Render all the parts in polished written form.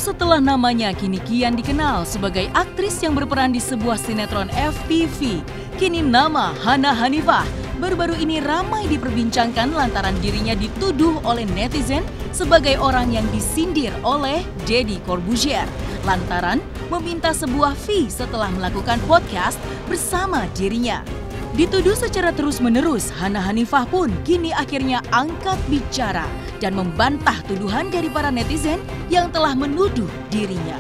Setelah namanya kini kian dikenal sebagai aktris yang berperan di sebuah sinetron FTV, kini nama Hana Hanifah baru-baru ini ramai diperbincangkan lantaran dirinya dituduh oleh netizen sebagai orang yang disindir oleh Deddy Corbuzier lantaran meminta sebuah fee setelah melakukan podcast bersama dirinya. Dituduh secara terus-menerus, Hana Hanifah pun kini akhirnya angkat bicara dan membantah tuduhan dari para netizen yang telah menuduh dirinya.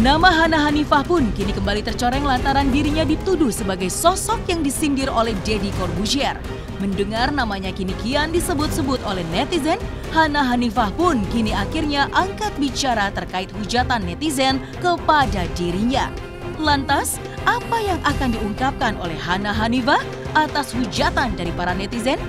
Nama Hana Hanifah pun kini kembali tercoreng lantaran dirinya dituduh sebagai sosok yang disindir oleh Deddy Corbuzier. Mendengar namanya kini kian disebut-sebut oleh netizen, Hana Hanifah pun kini akhirnya angkat bicara terkait hujatan netizen kepada dirinya. Lantas, apa yang akan diungkapkan oleh Hana Hanifah atas hujatan dari para netizen?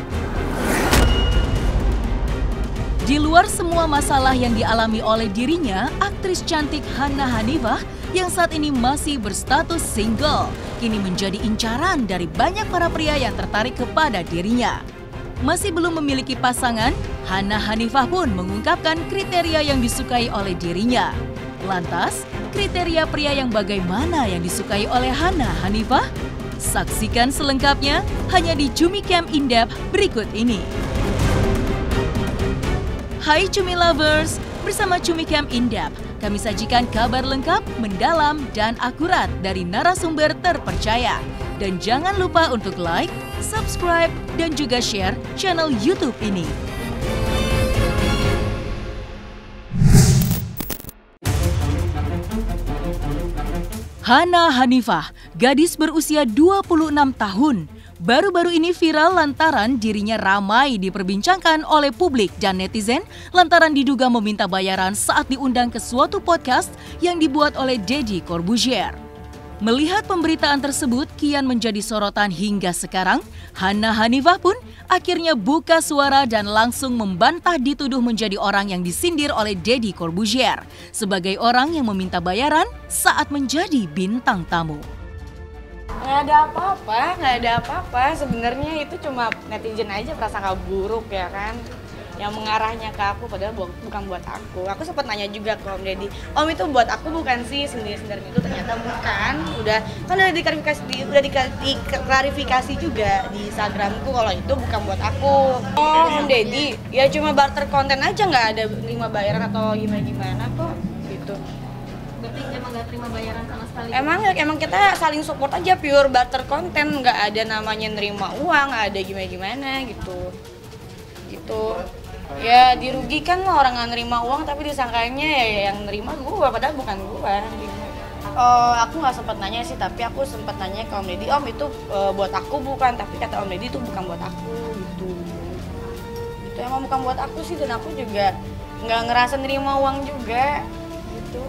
Di luar semua masalah yang dialami oleh dirinya, aktris cantik Hana Hanifah yang saat ini masih berstatus single, kini menjadi incaran dari banyak para pria yang tertarik kepada dirinya. Masih belum memiliki pasangan, Hana Hanifah pun mengungkapkan kriteria yang disukai oleh dirinya. Lantas, kriteria pria yang bagaimana yang disukai oleh Hana Hanifah? Saksikan selengkapnya hanya di Cumi Camp In-Depth berikut ini. Hai Cumi Lovers, bersama Cumi Camp In-Depth, kami sajikan kabar lengkap, mendalam, dan akurat dari narasumber terpercaya. Dan jangan lupa untuk like, subscribe, dan juga share channel YouTube ini. Hana Hanifah, gadis berusia 26 tahun, baru-baru ini viral lantaran dirinya ramai diperbincangkan oleh publik dan netizen lantaran diduga meminta bayaran saat diundang ke suatu podcast yang dibuat oleh Deddy Corbuzier. Melihat pemberitaan tersebut kian menjadi sorotan hingga sekarang, Hana Hanifah pun akhirnya buka suara dan langsung membantah dituduh menjadi orang yang disindir oleh Deddy Corbuzier sebagai orang yang meminta bayaran saat menjadi bintang tamu. Nggak ada apa-apa. Sebenarnya itu cuma netizen aja prasangka buruk ya kan, yang mengarahnya ke aku padahal bukan buat aku. Aku sempat nanya juga ke Om Deddy, Om itu buat aku bukan sih, sindir-sindir itu ternyata bukan. Udah diklarifikasi juga di Instagramku kalau itu bukan buat aku. Oh Om Deddy, ya cuma barter konten aja, nggak ada terima bayaran atau gimana kok gitu. Berarti emang gak terima bayaran sama sekali? Emang kita saling support aja, pure barter konten, nggak ada namanya nerima uang, nggak ada gimana gitu. Ya dirugikan lah orang nggak nerima uang tapi disangkanya ya yang nerima gue padahal bukan gue. Aku nggak sempat nanya sih, tapi aku sempat nanya ke Om Deddy, Om itu buat aku bukan, tapi kata Om Deddy itu bukan buat aku gitu. Itu emang bukan buat aku sih, dan aku juga nggak ngerasa nerima uang juga gitu.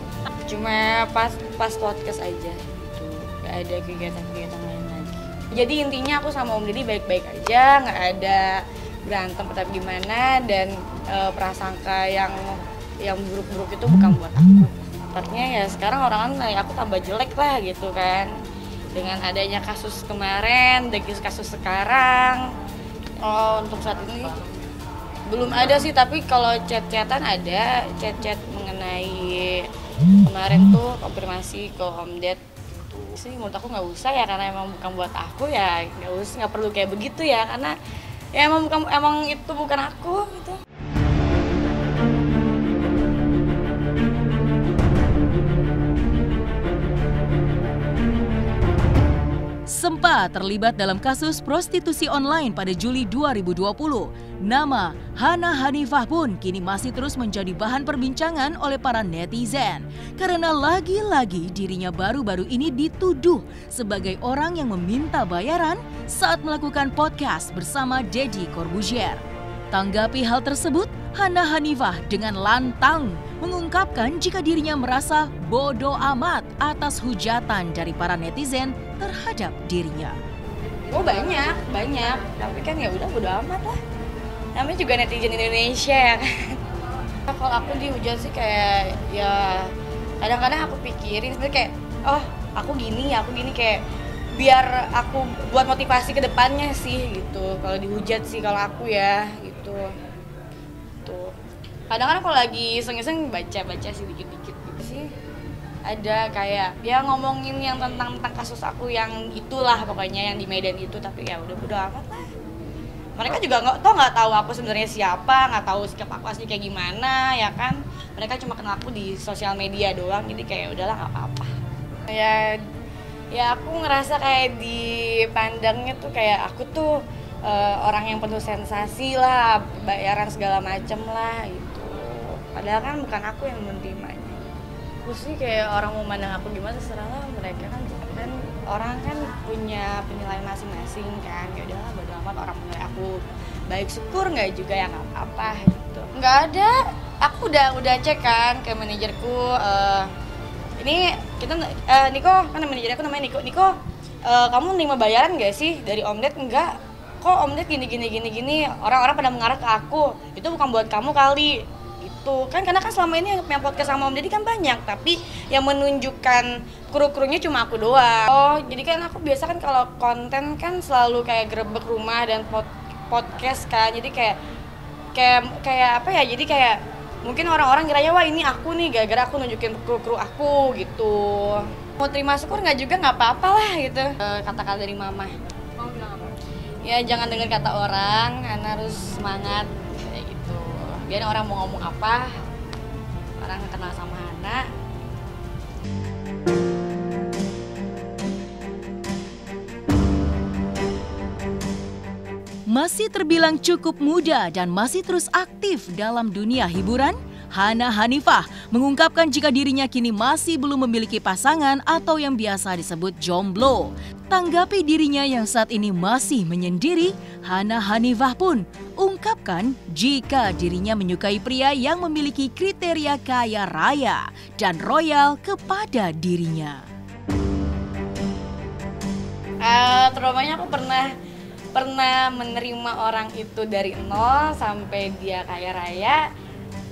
Cuma pas podcast aja gitu, nggak ada kegiatan lain lagi. Jadi intinya aku sama Om Deddy baik-baik aja, nggak ada berantem atau gimana, dan prasangka yang buruk-buruk itu bukan buat aku. Artinya ya sekarang orang aku tambah jelek lah gitu kan, dengan adanya kasus kemarin dan kasus sekarang. Untuk saat ini belum ada sih, tapi kalau chat-chatan ada, chat-chat mengenai kemarin tuh konfirmasi ke Om Ded sih. Menurut aku nggak usah ya, karena emang bukan buat aku ya, nggak perlu kayak begitu ya, karena ya emang itu bukan aku gitu. Sempat terlibat dalam kasus prostitusi online pada Juli 2020, nama Hana Hanifah pun kini masih terus menjadi bahan perbincangan oleh para netizen. Karena lagi-lagi dirinya baru-baru ini dituduh sebagai orang yang meminta bayaran saat melakukan podcast bersama Deddy Corbuzier. Tanggapi hal tersebut, Hana Hanifah dengan lantang mengungkapkan jika dirinya merasa bodoh amat atas hujatan dari para netizen terhadap dirinya. Oh banyak, tapi kan ya udah bodo amat lah. Namanya juga netizen Indonesia ya kan. Kalau aku dihujat sih kayak ya kadang-kadang aku pikirin sebenarnya kayak aku gini kayak biar aku buat motivasi ke depannya sih gitu. Kalau dihujat sih kalau aku ya gitu. Tuh. Kadang-kadang kalau lagi iseng-iseng baca sih dikit-dikit gitu sih. Ada kayak ya ngomongin yang tentang kasus aku yang itulah pokoknya yang di Medan itu, tapi ya udah amat lah. Mereka juga nggak tahu aku sebenarnya siapa, nggak tahu sikap aku asli kayak gimana ya kan. Mereka cuma kenal aku di sosial media doang, jadi kayak udahlah nggak apa-apa. Ya aku ngerasa kayak dipandangnya tuh kayak aku tuh orang yang penuh sensasi lah, bayaran segala macem lah gitu. Padahal kan bukan aku yang menerimanya. Terus sih kayak orang mau mandang aku gimana terserah lah mereka kan orang kan punya penilaian masing-masing kan. Ya udahlah bodo amat orang menilai aku baik syukur nggak juga ya nggak apa-apa gitu. Nggak ada, aku udah cek kan ke manajerku. Ini kita Niko kan manajer aku namanya Niko kamu nerima bayaran nggak sih dari Om Ded? Enggak, kok Om Ded gini orang-orang pada mengarah ke aku, itu bukan buat kamu kali itu kan, karena kan selama ini yang podcast sama Om Deddy kan banyak, tapi yang menunjukkan kru-krunya cuma aku doang. Oh jadi kan aku biasa kan kalau konten kan selalu kayak gerebek rumah dan podcast kan, jadi kayak apa ya, jadi kayak mungkin orang-orang kiranya wah ini aku nih gara-gara aku nunjukin kru aku gitu. Mau terima syukur nggak juga nggak apa-apa lah gitu. Kata-kata dari mama. Mau bilang apa? Ya jangan dengar kata orang, Hana harus semangat kayak gitu. Biar orang mau ngomong apa, orang kenal sama Hana. Masih terbilang cukup muda dan masih terus aktif dalam dunia hiburan, Hana Hanifah mengungkapkan jika dirinya kini masih belum memiliki pasangan atau yang biasa disebut jomblo. Tanggapi dirinya yang saat ini masih menyendiri, Hana Hanifah pun ungkapkan jika dirinya menyukai pria yang memiliki kriteria kaya raya dan royal kepada dirinya. Traumanya aku pernah menerima orang itu dari nol sampai dia kaya raya,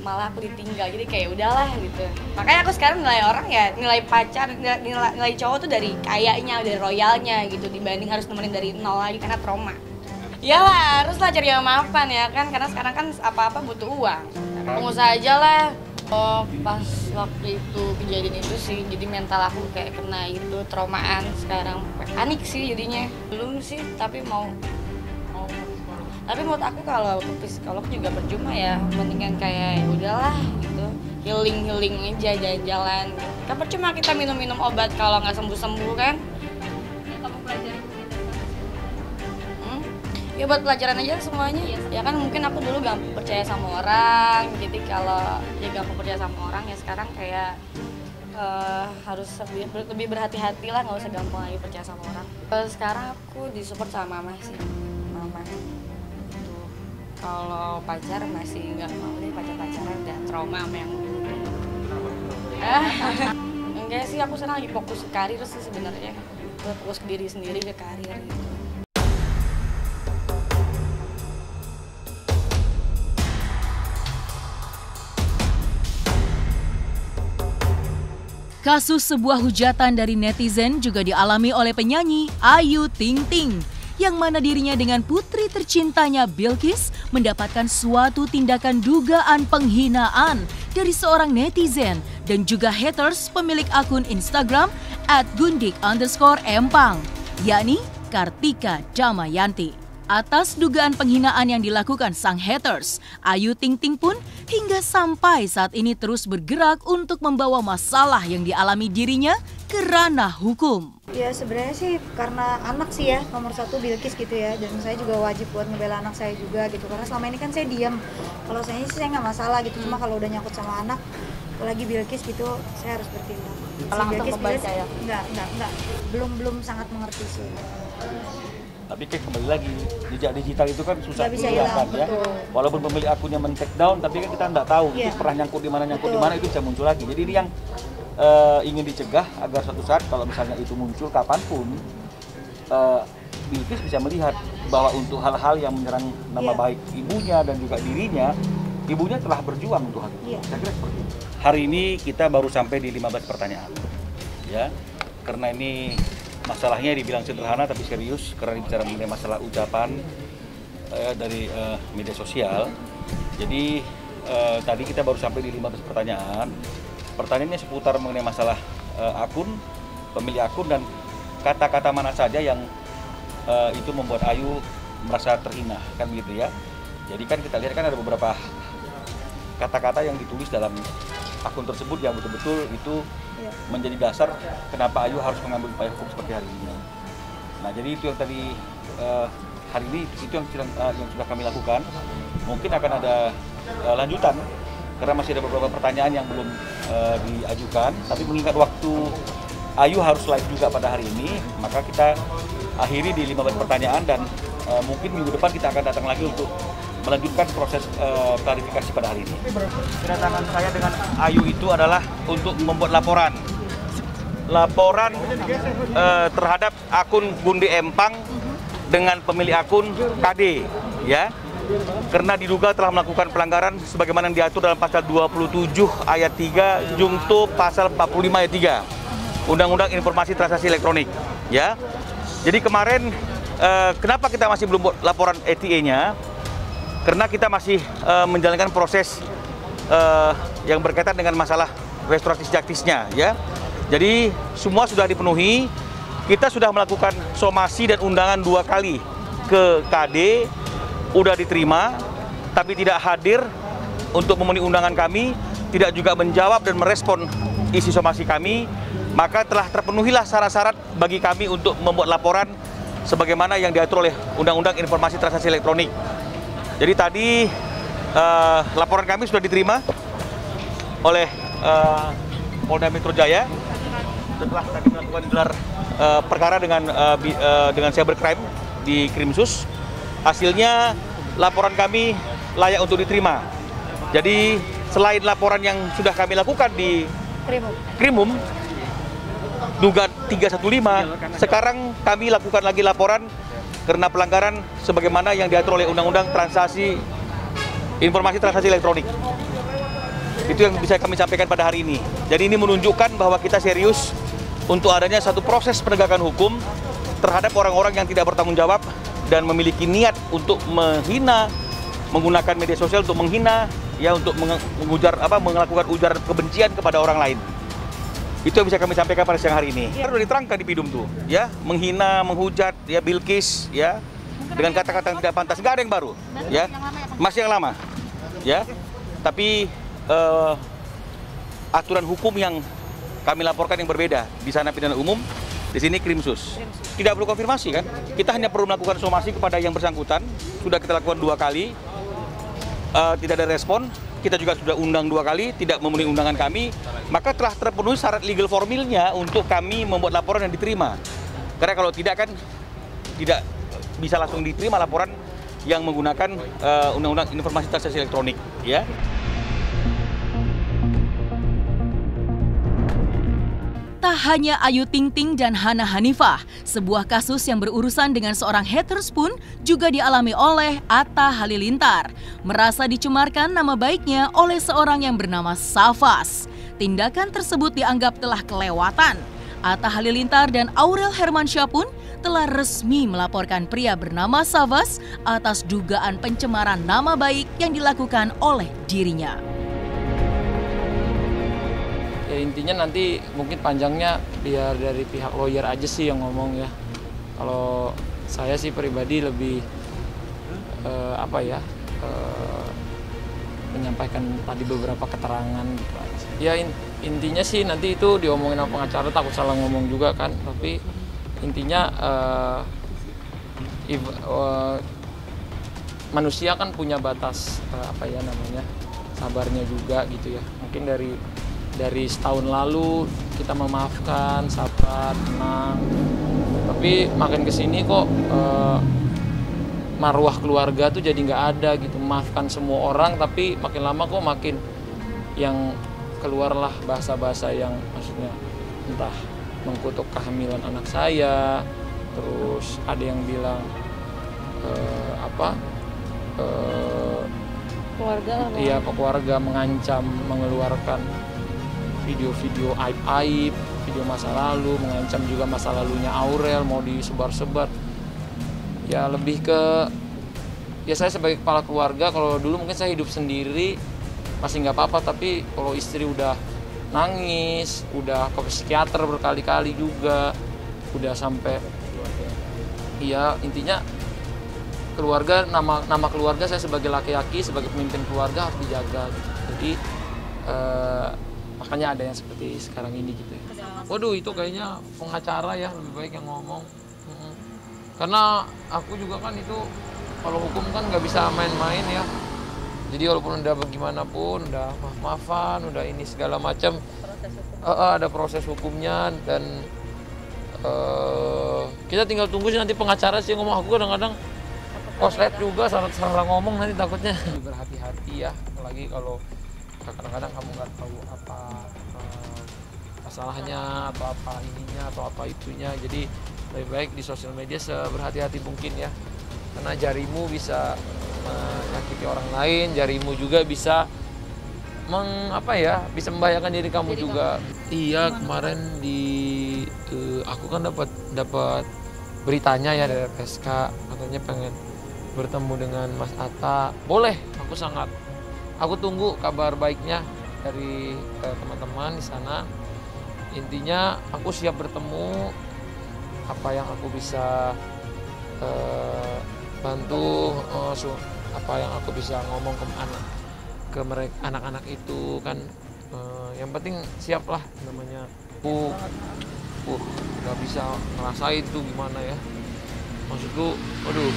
malah aku ditinggal, jadi kayak udahlah gitu. Makanya aku sekarang nilai orang ya, nilai pacar, nilai cowok tuh dari kayanya, dari royalnya gitu, dibanding harus nemenin dari nol lagi karena trauma. Iyalah, haruslah cari yang mapan ya kan, karena sekarang kan apa-apa butuh uang. Pengusaha aja lah. Oh, pas waktu itu kejadian itu sih, jadi mental aku kayak kena itu, traumaan. Sekarang panik sih jadinya. Belum sih, tapi mau. Tapi menurut aku kalau ke psikolog juga percuma ya, mendingan kayak udahlah gitu, healing aja, jalan-jalan. Kan percuma kita minum obat kalau nggak sembuh kan? Yang kamu pelajari Ya buat pelajaran aja semuanya. Ya kan mungkin aku dulu gampang percaya sama orang, jadi kalau ya gampang percaya sama orang ya sekarang kayak harus lebih berhati-hati lah, nggak usah gampang lagi percaya sama orang. Sekarang aku disupport sama mama sih, mama. Kalau pacar masih nggak mau nih, pacaran dan trauma sama yang enggak sih, aku sekarang lagi fokus ke karir sih sebenarnya, fokus ke diri sendiri, ke karir gitu. Kasus sebuah hujatan dari netizen juga dialami oleh penyanyi Ayu Ting Ting, yang mana dirinya dengan putri tercintanya Bilqis mendapatkan suatu tindakan dugaan penghinaan dari seorang netizen dan juga haters pemilik akun Instagram @gundik_empang, yakni Kartika Damayanti. Atas dugaan penghinaan yang dilakukan sang haters, Ayu Ting Ting pun hingga sampai saat ini terus bergerak untuk membawa masalah yang dialami dirinya ke ranah hukum. Ya sebenarnya sih karena anak sih ya, nomor satu Bilqis gitu ya, dan saya juga wajib buat ngebela anak saya juga gitu, karena selama ini kan saya diam. Kalau saya sih saya nggak masalah gitu, cuma kalau udah nyangkut sama anak, apalagi Bilqis gitu, saya harus bertindak. Langsung membaca ya? Enggak, belum sangat mengerti sih. Tapi kan kembali lagi, jejak digital itu kan susah dihilangkan ya. Walaupun pemilik akunnya men-take down, tapi kan kita nggak tahu itu pernah nyangkut di mana itu bisa muncul lagi. Jadi ini yang ingin dicegah agar suatu saat kalau misalnya itu muncul kapanpun, Bilqis bisa melihat bahwa untuk hal-hal yang menyerang nama baik ibunya dan juga dirinya, ibunya telah berjuang untuk hal itu. Saya kira seperti itu. Hari ini kita baru sampai di 15 pertanyaan, ya, karena ini masalahnya dibilang sederhana tapi serius, karena bicara mengenai masalah ucapan dari media sosial. Jadi tadi kita baru sampai di 15 pertanyaan. Pertanyaannya seputar mengenai masalah akun, pemilik akun, dan kata-kata mana saja yang itu membuat Ayu merasa terhina, kan begitu ya. Jadi kan kita lihat kan ada beberapa kata-kata yang ditulis dalam akun tersebut yang betul-betul itu menjadi dasar kenapa Ayu harus mengambil upaya hukum seperti hari ini. Nah, jadi itu yang tadi hari ini itu yang sudah kami lakukan. Mungkin akan ada lanjutan karena masih ada beberapa pertanyaan yang belum diajukan. Tapi mengingat waktu Ayu harus live juga pada hari ini, maka kita akhiri di 15 pertanyaan dan mungkin minggu depan kita akan datang lagi untuk melanjutkan proses klarifikasi pada hari ini. Kedatangan saya dengan Ayu itu adalah untuk membuat laporan terhadap akun Gundi Empang dengan pemilik akun KD, ya, karena diduga telah melakukan pelanggaran sebagaimana yang diatur dalam pasal 27 ayat 3 jungto pasal 45 ayat 3 Undang-Undang Informasi Transaksi Elektronik, ya. Jadi kemarin kenapa kita masih belum buat laporan ETA-nya? Karena kita masih menjalankan proses yang berkaitan dengan masalah restoratif justice-nya, ya. Jadi semua sudah dipenuhi. Kita sudah melakukan somasi dan undangan 2 kali ke KD, udah diterima, tapi tidak hadir untuk memenuhi undangan kami, tidak juga menjawab dan merespon isi somasi kami. Maka telah terpenuhilah syarat-syarat bagi kami untuk membuat laporan sebagaimana yang diatur oleh Undang-Undang Informasi Transaksi Elektronik. Jadi tadi laporan kami sudah diterima oleh Polda Metro Jaya setelah tadi melakukan gelar perkara dengan cybercrime di Krimsus. Hasilnya laporan kami layak untuk diterima. Jadi selain laporan yang sudah kami lakukan di Krimum dugaan 315, sekarang kami lakukan lagi laporan karena pelanggaran sebagaimana yang diatur oleh Undang-Undang Informasi Transaksi Elektronik. Itu yang bisa kami sampaikan pada hari ini. Jadi ini menunjukkan bahwa kita serius untuk adanya satu proses penegakan hukum terhadap orang-orang yang tidak bertanggung jawab dan memiliki niat untuk menghina, menggunakan media sosial untuk menghina, ya, untuk melakukan ujaran kebencian kepada orang lain. Itu yang bisa kami sampaikan pada siang hari ini. Sudah diterangkan di Pidum tuh, ya, menghina, menghujat, ya, Bilkis, ya, dengan kata-kata yang tidak pantas. Nggak ada yang baru, ya, masih yang lama, ya. Tapi aturan hukum yang kami laporkan yang berbeda. Di sana pidana umum, di sini Krimsus. Tidak perlu konfirmasi kan? Kita hanya perlu melakukan somasi kepada yang bersangkutan. Sudah kita lakukan 2 kali, tidak ada respon. Kita juga sudah undang 2 kali, tidak memenuhi undangan kami. Maka telah terpenuhi syarat legal formilnya untuk kami membuat laporan yang diterima. Karena kalau tidak kan tidak bisa langsung diterima laporan yang menggunakan Undang-Undang Informasi Transaksi Elektronik, ya. Tak hanya Ayu Ting Ting dan Hana Hanifah, sebuah kasus yang berurusan dengan seorang haters pun juga dialami oleh Atta Halilintar. Merasa dicemarkan nama baiknya oleh seorang yang bernama Safas. Tindakan tersebut dianggap telah kelewatan. Atta Halilintar dan Aurel Hermansyah pun telah resmi melaporkan pria bernama Safas atas dugaan pencemaran nama baik yang dilakukan oleh dirinya. Ya, intinya nanti mungkin panjangnya biar dari pihak lawyer aja sih yang ngomong, ya. Kalau saya sih pribadi lebih menyampaikan tadi beberapa keterangan gitu aja. Ya intinya sih nanti itu diomongin sama pengacara, takut salah ngomong juga kan. Tapi intinya manusia kan punya batas sabarnya juga gitu ya. Mungkin dari setahun lalu kita memaafkan, sabar, tenang. Tapi makin kesini kok marwah keluarga tuh jadi nggak ada gitu. Memaafkan semua orang, tapi makin lama kok makin yang keluarlah bahasa-bahasa yang maksudnya entah mengkutuk kehamilan anak saya, terus ada yang bilang keluarga mengancam mengeluarkan video-video aib-aib, video masa lalu, mengancam juga masa lalunya Aurel mau disebar-sebar. Ya lebih ke, ya saya sebagai kepala keluarga, kalau dulu mungkin saya hidup sendiri, masih nggak apa-apa, tapi kalau istri udah nangis, udah ke psikiater berkali-kali juga, udah sampai, iya intinya keluarga, nama keluarga saya sebagai laki-laki, sebagai pemimpin keluarga harus dijaga gitu. Jadi makanya ada yang seperti sekarang ini gitu ya. Waduh, itu kayaknya pengacara ya, lebih baik yang ngomong. Karena aku juga kan itu kalau hukum kan nggak bisa main-main ya. Jadi walaupun udah bagaimanapun, udah maaf-maafan, udah ini segala macam, ada proses hukumnya dan kita tinggal tunggu sih nanti pengacara sih ngomong. Aku kadang-kadang koslet juga salah ngomong nanti takutnya. Berhati-hati ya, apalagi kalau kadang-kadang kamu nggak tahu apa masalahnya atau apa ininya atau apa itunya. Jadi lebih baik di sosial media seberhati-hati mungkin ya, karena jarimu bisa menyakiti orang lain, jarimu juga bisa bisa membahayakan diri kamu juga. Iya, kemarin aku kan dapat beritanya ya dari PSK, katanya pengen bertemu dengan Mas Atta. Boleh, aku tunggu kabar baiknya dari teman-teman di sana. Intinya aku siap bertemu, apa yang aku bisa bantu, apa yang aku bisa ngomong ke mereka, anak-anak itu kan, yang penting siap lah namanya. Aku nggak bisa ngerasain tuh gimana ya, maksudku, aduh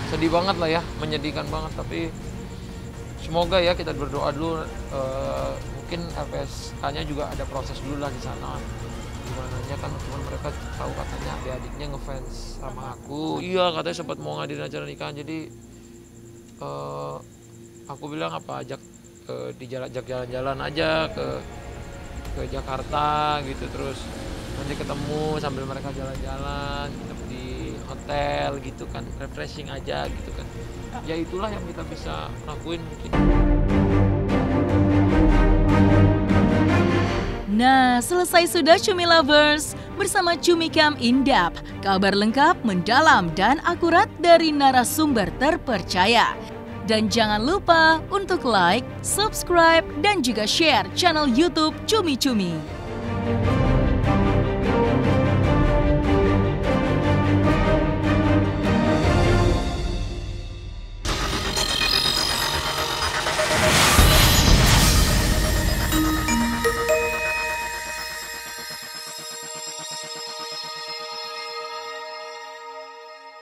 sedih banget lah ya, menyedihkan banget. Tapi semoga ya kita berdoa dulu, mungkin LPSK-nya juga ada proses dulu lah di sana. Gimananya kan cuman mereka tahu katanya adik-adiknya ngefans sama aku. Iya, katanya sempat mau ngadirin acara nikahan. Jadi aku bilang ajak jalan-jalan aja ke Jakarta gitu, terus nanti ketemu sambil mereka jalan-jalan di hotel gitu kan, refreshing aja gitu kan. Ya itulah yang kita bisa lakuin mungkin. Nah, selesai sudah Cumi Lovers bersama Cumi Cam Indap. Kabar lengkap, mendalam, dan akurat dari narasumber terpercaya. Dan jangan lupa untuk like, subscribe, dan juga share channel YouTube Cumi Cumi.